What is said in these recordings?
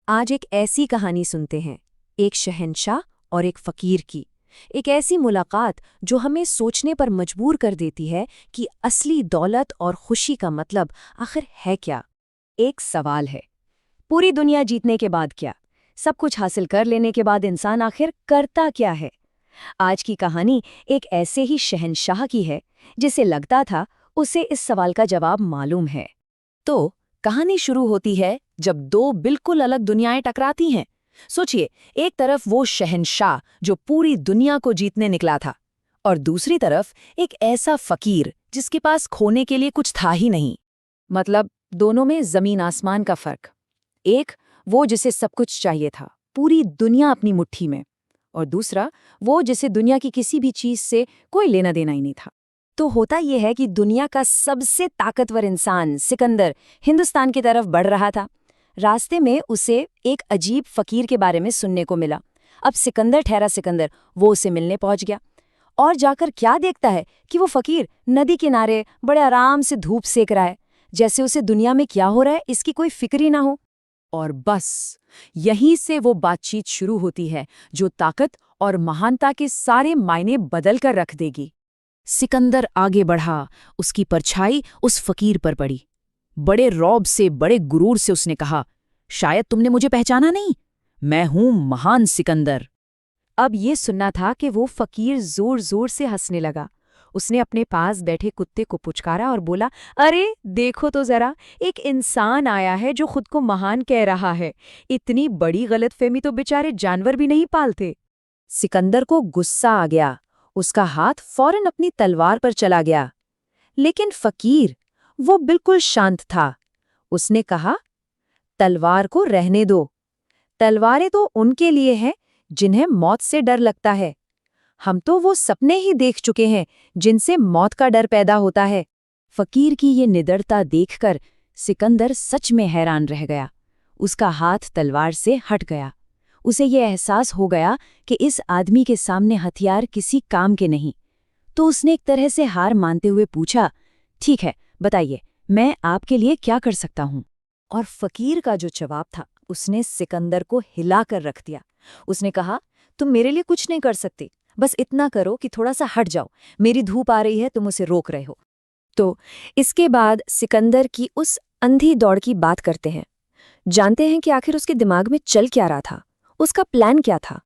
आज एक ऐसी कहानी सुनते हैं, एक शहंशाह और एक फकीर की। एक ऐसी मुलाकात जो हमें सोचने पर मजबूर कर देती है कि असली दौलत और खुशी का मतलब आखिर है क्या। एक सवाल है, पूरी दुनिया जीतने के बाद क्या? सब कुछ हासिल कर लेने के बाद इंसान आखिर करता क्या है? आज की कहानी एक ऐसे ही शहंशाह की है जिसे लगता था उसे इस सवाल का जवाब मालूम है। तो कहानी शुरू होती है जब दो बिल्कुल अलग दुनियाएं टकराती हैं। सोचिए, एक तरफ वो शहंशाह जो पूरी दुनिया को जीतने निकला था, और दूसरी तरफ एक ऐसा फकीर जिसके पास खोने के लिए कुछ था ही नहीं। मतलब दोनों में जमीन आसमान का फर्क। एक वो जिसे सब कुछ चाहिए था, पूरी दुनिया अपनी मुट्ठी में, और दूसरा वो जिसे दुनिया की किसी भी चीज से कोई लेना देना ही नहीं था। तो होता यह है कि दुनिया का सबसे ताकतवर इंसान सिकंदर हिंदुस्तान की तरफ बढ़ रहा था। रास्ते में उसे एक अजीब फकीर के बारे में सुनने को मिला। अब सिकंदर ठहरा सिकंदर, वो उसे मिलने पहुंच गया और जाकर क्या देखता है कि वो फकीर नदी किनारे बड़े आराम से धूप सेक रहा है, जैसे उसे दुनिया में क्या हो रहा है इसकी कोई फिक्र ही ना हो। और बस यहीं से वो बातचीत शुरू होती है जो ताकत और महानता के सारे मायने बदल कर रख देगी। सिकंदर आगे बढ़ा, उसकी परछाई उस फकीर पर पड़ी। बड़े रौब से, बड़े गुरूर से उसने कहा, शायद तुमने मुझे पहचाना नहीं, मैं हूं महान सिकंदर। अब ये सुनना था कि वो फकीर जोर जोर से हंसने लगा। उसने अपने पास बैठे कुत्ते को पुचकारा और बोला, अरे देखो तो जरा, एक इंसान आया है जो खुद को महान कह रहा है। इतनी बड़ी गलतफहमी तो बेचारे जानवर भी नहीं पालते। सिकंदर को गुस्सा आ गया। उसका हाथ फौरन अपनी तलवार पर चला गया। लेकिन फकीर वो बिल्कुल शांत था। उसने कहा, तलवार को रहने दो। तलवारें तो उनके लिए हैं जिन्हें मौत से डर लगता है। हम तो वो सपने ही देख चुके हैं जिनसे मौत का डर पैदा होता है। फकीर की ये निडरता देखकर सिकंदर सच में हैरान रह गया। उसका हाथ तलवार से हट गया। उसे ये एहसास हो गया कि इस आदमी के सामने हथियार किसी काम के नहीं। तो उसने एक तरह से हार मानते हुए पूछा, ठीक है, बताइए, मैं आपके लिए क्या कर सकता हूं? और फकीर का जो जवाब था उसने सिकंदर को हिलाकर रख दिया। उसने कहा, तुम मेरे लिए कुछ नहीं कर सकते, बस इतना करो कि थोड़ा सा हट जाओ, मेरी धूप आ रही है, तुम उसे रोक रहे हो। तो इसके बाद सिकंदर की उस अंधी दौड़ की बात करते हैं। जानते हैं कि आखिर उसके दिमाग में चल क्या रहा था, उसका प्लान क्या था।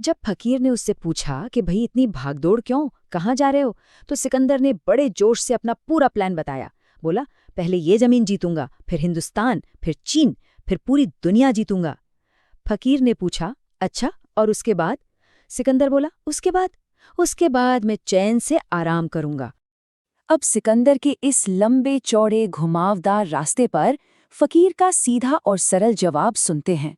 जब फकीर ने उससे पूछा कि भाई इतनी भागदौड़ क्यों, कहाँ जा रहे हो, तो सिकंदर ने बड़े जोश से अपना पूरा प्लान बताया। बोला, पहले ये जमीन जीतूंगा, फिर हिंदुस्तान, फिर चीन, फिर पूरी दुनिया जीतूंगा। फकीर ने पूछा, अच्छा और उसके बाद? सिकंदर बोला, उसके बाद मैं चैन से आराम करूंगा। अब सिकंदर के इस लंबे चौड़े घुमावदार रास्ते पर फकीर का सीधा और सरल जवाब सुनते हैं।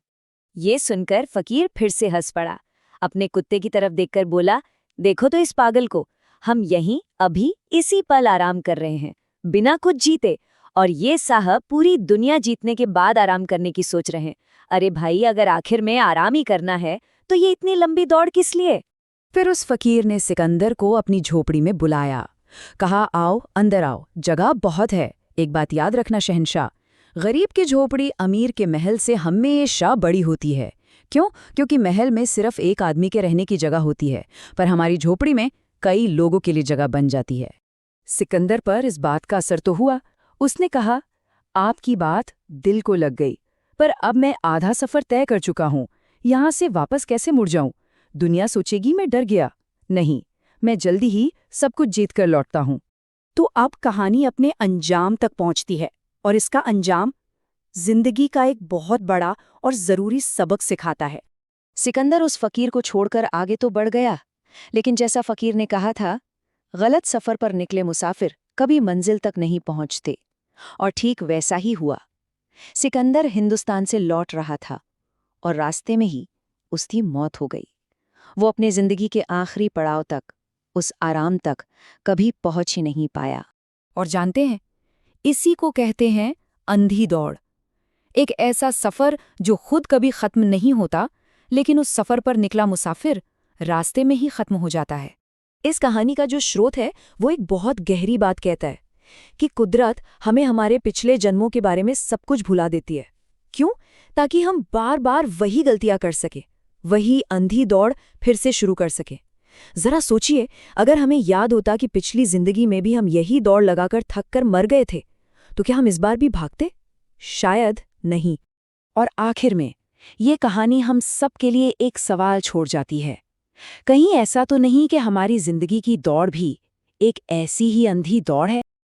ये सुनकर फकीर फिर से हंस पड़ा। अपने कुत्ते की तरफ देखकर बोला, देखो तो इस पागल को, हम यहीं अभी इसी पल आराम कर रहे हैं, बिना कुछ जीते, और ये साहब पूरी दुनिया जीतने के बाद आराम करने की सोच रहे हैं। अरे भाई, अगर आखिर में आराम ही करना है तो ये इतनी लंबी दौड़ किस लिए? फिर उस फकीर ने सिकंदर को अपनी झोपड़ी में बुलाया। कहा, आओ, अंदर आओ, जगह बहुत है। एक बात याद रखना शहंशाह, गरीब की झोपड़ी अमीर के महल से हमेशा बड़ी होती है। क्यों? क्योंकि महल में सिर्फ एक आदमी के रहने की जगह होती है, पर हमारी झोपड़ी में कई लोगों के लिए जगह बन जाती है। सिकंदर पर इस बात का असर तो हुआ। उसने कहा, आपकी बात दिल को लग गई, पर अब मैं आधा सफर तय कर चुका हूं, यहां से वापस कैसे मुड़ जाऊं? दुनिया सोचेगी मैं डर गया। नहीं, मैं जल्दी ही सब कुछ जीत कर लौटता हूं। तो अब कहानी अपने अंजाम तक पहुंचती है, और इसका अंजाम जिंदगी का एक बहुत बड़ा और जरूरी सबक सिखाता है। सिकंदर उस फकीर को छोड़कर आगे तो बढ़ गया, लेकिन जैसा फकीर ने कहा था, गलत सफर पर निकले मुसाफिर कभी मंजिल तक नहीं पहुंचते। और ठीक वैसा ही हुआ। सिकंदर हिंदुस्तान से लौट रहा था और रास्ते में ही उसकी मौत हो गई। वो अपने जिंदगी के आखिरी पड़ाव तक, उस आराम तक कभी पहुंच ही नहीं पाया। और जानते हैं, इसी को कहते हैं अंधी दौड़। एक ऐसा सफर जो खुद कभी खत्म नहीं होता, लेकिन उस सफर पर निकला मुसाफिर रास्ते में ही खत्म हो जाता है। इस कहानी का जो स्रोत है वो एक बहुत गहरी बात कहता है कि कुदरत हमें हमारे पिछले जन्मों के बारे में सब कुछ भुला देती है। क्यों? ताकि हम बार बार वही गलतियां कर सके, वही अंधी दौड़ फिर से शुरू कर सके। जरा सोचिए, अगर हमें याद होता कि पिछली जिंदगी में भी हम यही दौड़ लगाकर थक कर मर गए थे, तो क्या हम इस बार भी भागते? शायद नहीं। और आखिर में ये कहानी हम सब के लिए एक सवाल छोड़ जाती है। कहीं ऐसा तो नहीं कि हमारी जिंदगी की दौड़ भी एक ऐसी ही अंधी दौड़ है?